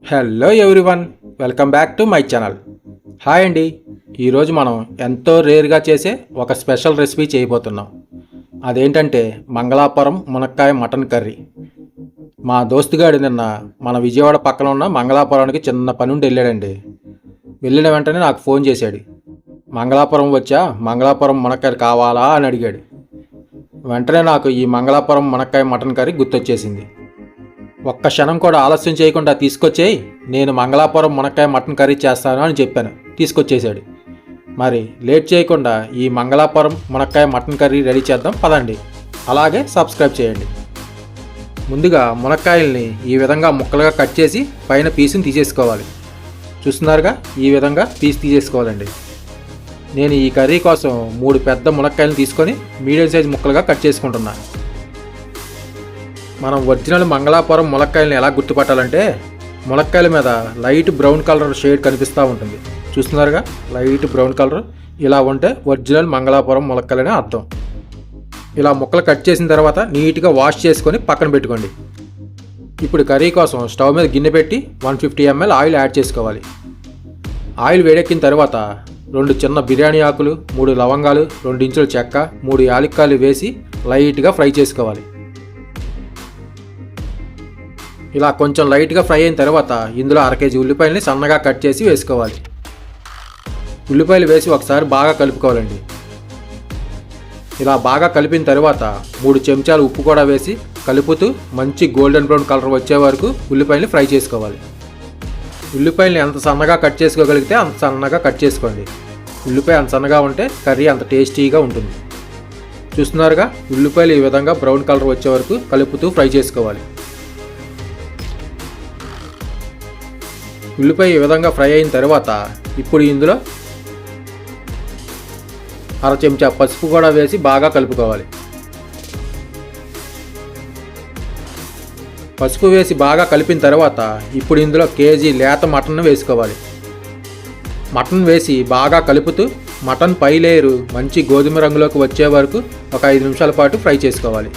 Hello everyone, welcome back to my channel. Hi అండి. ఈరోజు మనం ఎంతో రేర్గా చేసే ఒక స్పెషల్ రెసిపీ చేయబోతున్నాం. అదేంటంటే మంగళాపురం మునక్కాయ మటన్ కర్రీ. మా దోస్తుగాడు నిన్న మన విజయవాడ పక్కన ఉన్న మంగళాపురానికి చిన్న పని ఉండి వెళ్ళాడండి. వెళ్ళిన వెంటనే నాకు ఫోన్ చేశాడు. మంగళాపురం వచ్చా, మంగళాపురం మునక్కాయలు కావాలా అని అడిగాడు. వెంటనే నాకు ఈ మంగళాపురం మునక్కాయ మటన్ కర్రీ గుర్తొచ్చేసింది. ఒక్క క్షణం కూడా ఆలస్యం చేయకుండా తీసుకొచ్చేయి, నేను మంగళాపురం మునక్కాయ మటన్ కర్రీ చేస్తాను అని చెప్పాను. తీసుకొచ్చేసాడు. మరి లేట్ చేయకుండా ఈ మంగళాపురం మునక్కాయ మటన్ కర్రీ రెడీ చేద్దాం పదండి. అలాగే సబ్స్క్రైబ్ చేయండి. ముందుగా మునక్కాయల్ని ఈ విధంగా ముక్కలుగా కట్ చేసి పైన పీసుని తీసేసుకోవాలి. చూస్తున్నారుగా, ఈ విధంగా పీస్ తీసేసుకోవాలండి. నేను ఈ కర్రీ కోసం 3 పెద్ద మునక్కాయలను తీసుకొని మీడియం సైజ్ ముక్కలుగా కట్ చేసుకుంటున్నాను. మనం ఒరిజినల్ మంగళాపురం ములక్కాయలను ఎలా గుర్తుపట్టాలంటే, ములక్కాయల మీద లైట్ బ్రౌన్ కలర్ షేడ్ కనిపిస్తూ ఉంటుంది. చూస్తున్నారుగా, లైట్ బ్రౌన్ కలర్ ఇలా ఉంటే ఒరిజినల్ మంగళాపురం ములక్కాయలనే అర్థం. ఇలా ముక్కలు కట్ చేసిన తర్వాత నీట్గా వాష్ చేసుకొని పక్కన పెట్టుకోండి. ఇప్పుడు కర్రీ కోసం స్టవ్ మీద గిన్నె పెట్టి 150 ml ఆయిల్ యాడ్ చేసుకోవాలి. ఆయిల్ వేడెక్కిన తర్వాత 2 చిన్న బిర్యానీ ఆకులు, 3 లవంగాలు, 2 ఇంచుల చెక్క, 3 యాలక్కాయలు వేసి లైట్గా ఫ్రై చేసుకోవాలి. ఇలా కొంచెం లైట్గా ఫ్రై అయిన తర్వాత ఇందులో 1/2 kg ఉల్లిపాయలని సన్నగా కట్ చేసి వేసుకోవాలి. ఉల్లిపాయలు వేసి ఒకసారి బాగా కలుపుకోవాలండి. ఇలా బాగా కలిపిన తర్వాత 3 చెంచాలు ఉప్పు కూడా వేసి కలుపుతూ మంచి గోల్డెన్ బ్రౌన్ కలర్ వచ్చే వరకు ఉల్లిపాయలని ఫ్రై చేసుకోవాలి. ఉల్లిపాయలని ఎంత సన్నగా కట్ చేసుకోగలిగితే అంత సన్నగా కట్ చేసుకోండి. ఉల్లిపాయ అంత సన్నగా ఉంటే కర్రీ అంత టేస్టీగా ఉంటుంది. చూస్తున్నారుగా, ఉల్లిపాయలు ఈ విధంగా బ్రౌన్ కలర్ వచ్చే వరకు కలుపుతూ ఫ్రై చేసుకోవాలి. ఉల్లిపాయ ఈ విధంగా ఫ్రై అయిన తర్వాత ఇప్పుడు ఇందులో 1/2 చెంచా పసుపు కూడా వేసి బాగా కలుపుకోవాలి. పసుపు వేసి బాగా కలిపిన తర్వాత ఇప్పుడు ఇందులో 1 kg లేత మటన్ వేసుకోవాలి. మటన్ వేసి బాగా కలుపుతూ మటన్ పై లేయరు మంచి గోధుమ రంగులోకి వచ్చే వరకు ఒక 5 నిమిషాల పాటు ఫ్రై చేసుకోవాలి.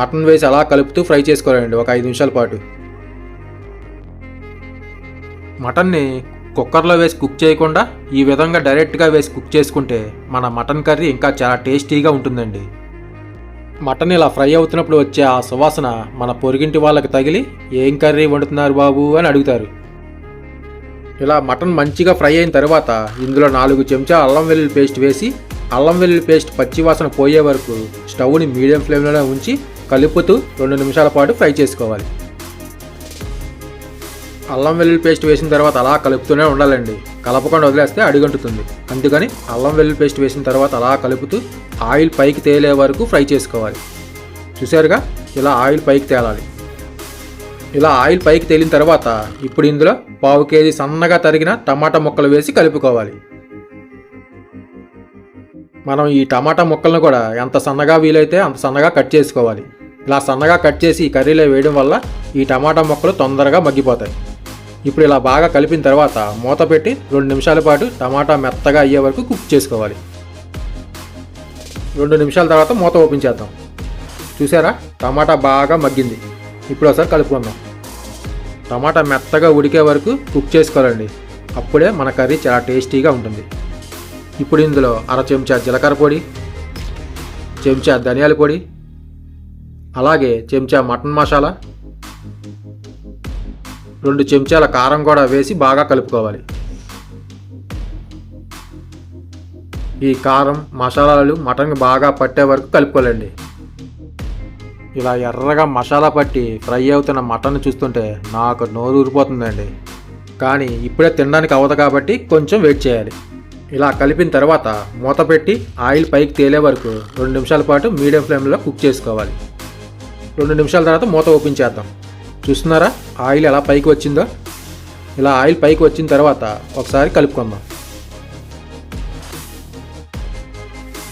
మటన్ వేసి అలా కలుపుతూ ఫ్రై చేసుకోవాలండి ఒక 5 నిమిషాల పాటు. మటన్ని కుక్కర్లో వేసి కుక్ చేయకుండా ఈ విధంగా డైరెక్ట్గా వేసి కుక్ చేసుకుంటే మన మటన్ కర్రీ ఇంకా చాలా టేస్టీగా ఉంటుందండి. మటన్ ఇలా ఫ్రై అవుతున్నప్పుడు వచ్చే ఆ సువాసన మన పొరుగింటి వాళ్ళకి తగిలి ఏం కర్రీ వండుతున్నారు బాబు అని అడుగుతారు. ఇలా మటన్ మంచిగా ఫ్రై అయిన తర్వాత ఇందులో 4 చెంచా అల్లం వెల్లుల్లి పేస్ట్ వేసి అల్లం వెల్లుల్లి పేస్ట్ పచ్చివాసన పోయే వరకు స్టవ్ని మీడియం ఫ్లేమ్లోనే ఉంచి కలుపుతూ 2 నిమిషాల పాటు ఫ్రై చేసుకోవాలి. అల్లం వెల్లుల్లి పేస్ట్ వేసిన తర్వాత అలా కలుపుతూనే ఉండాలండి. కలపకుండా వదిలేస్తే అడుగంటుతుంది. అందుకని అల్లం వెల్లుల్లి పేస్ట్ వేసిన తర్వాత అలా కలుపుతూ ఆయిల్ పైకి తేలే వరకు ఫ్రై చేసుకోవాలి. చూసారుగా, ఇలా ఆయిల్ పైకి తేలాలి. ఇలా ఆయిల్ పైకి తేలిన తర్వాత ఇప్పుడు ఇందులో 1/2 kg సన్నగా తరిగిన టమాటా ముక్కలు వేసి కలుపుకోవాలి. మనం ఈ టమాటా ముక్కలను కూడా ఎంత సన్నగా వీలైతే అంత సన్నగా కట్ చేసుకోవాలి. ఇలా సన్నగా కట్ చేసి ఈ కర్రీలో వేయడం వల్ల ఈ టమాటా ముక్కలు తొందరగా మగ్గిపోతాయి. ఇప్పుడు ఇలా బాగా కలిపిన తర్వాత మూత పెట్టి 2 నిమిషాల పాటు టమాటా మెత్తగా అయ్యే వరకు కుక్ చేసుకోవాలి. 2 నిమిషాల తర్వాత మూత ఓపెన్ చేద్దాం. చూసారా, టమాటా బాగా మగ్గింది. ఇప్పుడు ఒకసారి కలుపుకుందాం. టమాటా మెత్తగా ఉడికే వరకు కుక్ చేసుకోవాలండి. అప్పుడే మన కర్రీ చాలా టేస్టీగా ఉంటుంది. ఇప్పుడు ఇందులో 1/2 చెంచా జీలకర్ర పొడి, చెంచా ధనియాల పొడి, అలాగే చెంచా మటన్ మసాలా, 2 చెంచాల కారం కూడా వేసి బాగా కలుపుకోవాలి. ఈ కారం మసాలాలు మటన్కి బాగా పట్టే వరకు కలుపుకోవాలండి. ఇలా ఎర్రగా మసాలా పట్టి ఫ్రై అవుతున్న మటన్ చూస్తుంటే నాకు నోరు ఊరిపోతుందండి. కానీ ఇప్పుడే తినడానికి అవ్వదు కాబట్టి కొంచెం వెయిట్ చేయాలి. ఇలా కలిపిన తర్వాత మూత పెట్టి ఆయిల్ పైకి తేలే వరకు 2 నిమిషాల పాటు మీడియం ఫ్లేమ్లో కుక్ చేసుకోవాలి. 2 నిమిషాల తర్వాత మూత ఓపెన్ చేద్దాం. చూస్తున్నారా, ఆయిల్ ఎలా పైకి వచ్చిందో. ఇలా ఆయిల్ పైకి వచ్చిన తర్వాత ఒకసారి కలుపుకుందాం.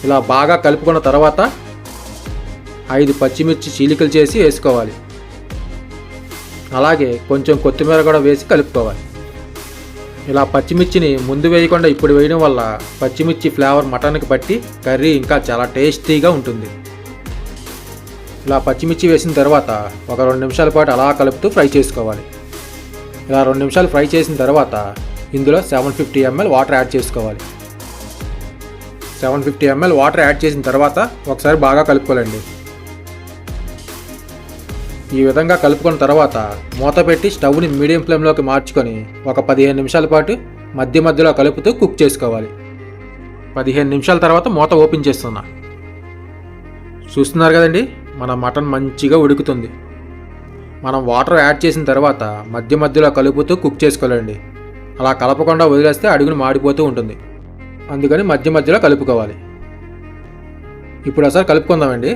ఇలా బాగా కలుపుకున్న తర్వాత 5 పచ్చిమిర్చి చీలికలు చేసి వేసుకోవాలి. అలాగే కొంచెం కొత్తిమీర కూడా వేసి కలుపుకోవాలి. ఇలా పచ్చిమిర్చిని ముందు వేయకుండా ఇప్పుడు వేయడం వల్ల పచ్చిమిర్చి ఫ్లేవర్ మటన్కి పట్టి కర్రీ ఇంకా చాలా టేస్టీగా ఉంటుంది. ఇలా పచ్చిమిర్చి వేసిన తర్వాత ఒక 2 నిమిషాల పాటు అలా కలుపుతూ ఫ్రై చేసుకోవాలి. ఇలా 2 నిమిషాలు ఫ్రై చేసిన తర్వాత ఇందులో 750 ml వాటర్ యాడ్ చేసుకోవాలి. 750 ml వాటర్ యాడ్ చేసిన తర్వాత ఒకసారి బాగా కలుపుకోవాలండి. ఈ విధంగా కలుపుకున్న తర్వాత మూత పెట్టి స్టవ్ని మీడియం ఫ్లేమ్లోకి మార్చుకొని ఒక 15 నిమిషాల పాటు మధ్యలో కలుపుతూ కుక్ చేసుకోవాలి. 15 నిమిషాల తర్వాత మూత ఓపెన్ చేస్తున్నా. చూస్తున్నారు కదండి, మన మటన్ మంచిగా ఉడుకుతుంది. మనం వాటర్ యాడ్ చేసిన తర్వాత మధ్యలో కలుపుతూ కుక్ చేసుకోవాలండి. అలా కలపకుండా వదిలేస్తే అడుగును మాడిపోతూ ఉంటుంది. అందుకని మధ్యలో కలుపుకోవాలి. ఇప్పుడు ఒకసారి కలుపుకుందామండి.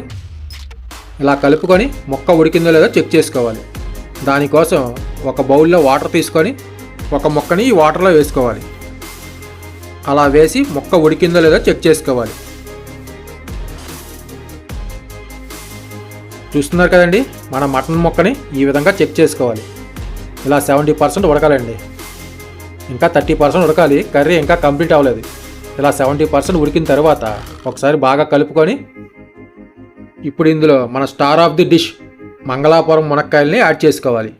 ఇలా కలుపుకొని ముక్క ఉడికిందో లేదో చెక్ చేసుకోవాలి. దానికోసం ఒక బౌల్లో వాటర్ తీసుకొని ఒక ముక్కని ఈ వాటర్లో వేసుకోవాలి. అలా వేసి ముక్క ఉడికిందో లేదో చెక్ చేసుకోవాలి. చూస్తున్నారు కదండి, మన మటన్ ముక్కని ఈ విధంగా చెక్ చేసుకోవాలి. ఇలా 70% ఉడకాలండి. ఇంకా 30% ఉడకాలి. కర్రీ ఇంకా కంప్లీట్ అవ్వలేదు. ఇలా 70% ఉడికిన తర్వాత ఒకసారి బాగా కలుపుకొని ఇప్పుడు ఇందులో మన star of the dish Mangalapuram మునక్కాయల్ని యాడ్ చేసుకోవాలి.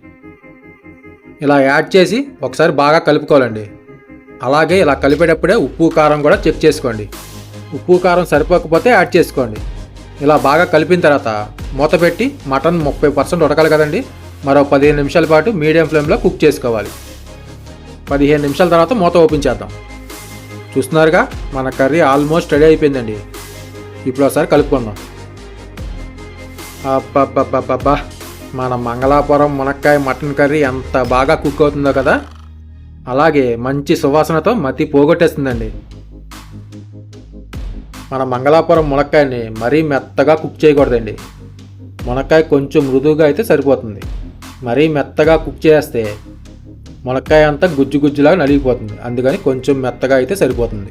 ఇలా యాడ్ చేసి ఒకసారి బాగా కలుపుకోవాలండి. అలాగే ఇలా కలిపేటప్పుడే ఉప్పు కారం కూడా చెక్ చేసుకోండి. ఉప్పు కారం సరిపోకపోతే యాడ్ చేసుకోండి. ఇలా బాగా కలిపిన తర్వాత మూత పెట్టి మటన్ 30% ఉడకాలి కదండి, మరో 15 నిమిషాల పాటు మీడియం ఫ్లేమ్లో కుక్ చేసుకోవాలి. 15 నిమిషాల తర్వాత మూత ఓపెన్ చేద్దాం. చూస్తున్నారుగా, మన కర్రీ ఆల్మోస్ట్ రెడీ అయిపోయిందండి. ఇప్పుడు ఒకసారి కలుపుకుందాం. అబ్బబ్బబ్బబ్బా, మన మంగళాపురం మునక్కాయ మటన్ కర్రీ ఎంత బాగా కుక్ అవుతుందో కదా. అలాగే మంచి సువాసనతో మతి పోగొట్టేస్తుందండి. మన మంగళాపురం మునక్కాయని మరీ మెత్తగా కుక్ చేయకూడదండి. మునక్కాయ కొంచెం మృదువుగా అయితే సరిపోతుంది. మరీ మెత్తగా కుక్ చేస్తే మునక్కాయ అంతా గుజ్జులాగా నలిగిపోతుంది. అందుకని కొంచెం మెత్తగా అయితే సరిపోతుంది.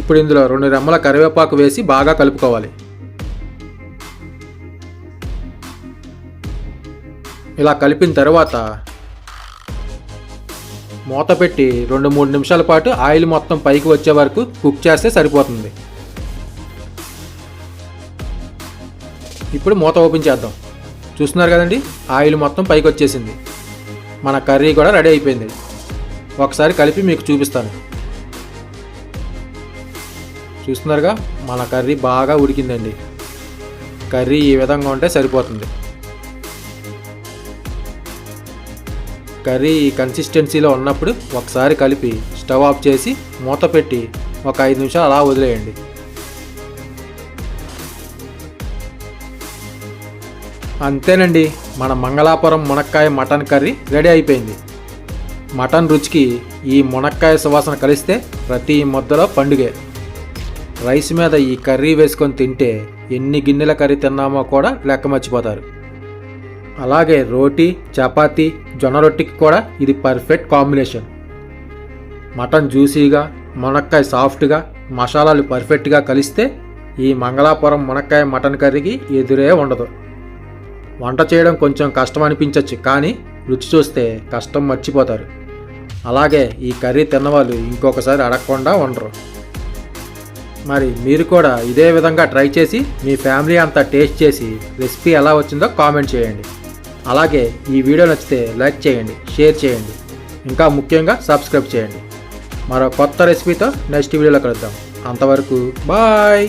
ఇప్పుడు ఇందులో 2 రెమ్మల కరివేపాకు వేసి బాగా కలుపుకోవాలి. ఇలా కలిపిన తర్వాత మూత పెట్టి 2-3 నిమిషాల పాటు ఆయిల్ మొత్తం పైకి వచ్చే వరకు కుక్ చేస్తే సరిపోతుంది. ఇప్పుడు మూత ఓపెన్ చేద్దాం. చూస్తున్నారు కదండి, ఆయిల్ మొత్తం పైకి వచ్చేసింది. మన కర్రీ కూడా రెడీ అయిపోయింది. ఒకసారి కలిపి మీకు చూపిస్తాను. చూస్తున్నారుగా, మన కర్రీ బాగా ఉడికిందండి. కర్రీ ఈ విధంగా ఉంటే సరిపోతుంది. కర్రీ ఈ కన్సిస్టెన్సీలో ఉన్నప్పుడు ఒకసారి కలిపి స్టవ్ ఆఫ్ చేసి మూత పెట్టి ఒక 5 నిమిషాలు అలా వదిలేయండి. అంతేనండి, మన మంగళాపురం మునక్కాయ మటన్ కర్రీ రెడీ అయిపోయింది. మటన్ రుచికి ఈ మునక్కాయ సువాసన కలిస్తే ప్రతి ముద్దలో పండుగే. రైస్ మీద ఈ కర్రీ వేసుకొని తింటే ఎన్ని గిన్నెల కర్రీ తిన్నామో కూడా లెక్క మర్చిపోతారు. అలాగే రోటీ, చపాతీ, జొన్న రొట్టికి కూడా ఇది పర్ఫెక్ట్ కాంబినేషన్. మటన్ జ్యూసీగా, మునక్కాయ సాఫ్ట్గా, మసాలాలు పర్ఫెక్ట్గా కలిస్తే ఈ మంగళాపురం మునక్కాయ మటన్ కర్రీకి ఎదురే ఉండదు. వంట చేయడం కొంచెం కష్టం అనిపించవచ్చు, కానీ రుచి చూస్తే కష్టం మర్చిపోతారు. అలాగే ఈ కర్రీ తిన్నవాళ్ళు ఇంకొకసారి అడగకుండా ఉండరు. మరి మీరు కూడా ఇదే విధంగా ట్రై చేసి మీ ఫ్యామిలీ అంతా టేస్ట్ చేసి రెసిపీ ఎలా వచ్చిందో కామెంట్ చేయండి. అలాగే ఈ వీడియో నచ్చితే లైక్ చేయండి, షేర్ చేయండి, ఇంకా ముఖ్యంగా సబ్స్క్రైబ్ చేయండి. మరో కొత్త రెసిపీతో నెక్స్ట్ వీడియోలో కలుద్దాం. అంతవరకు బాయ్.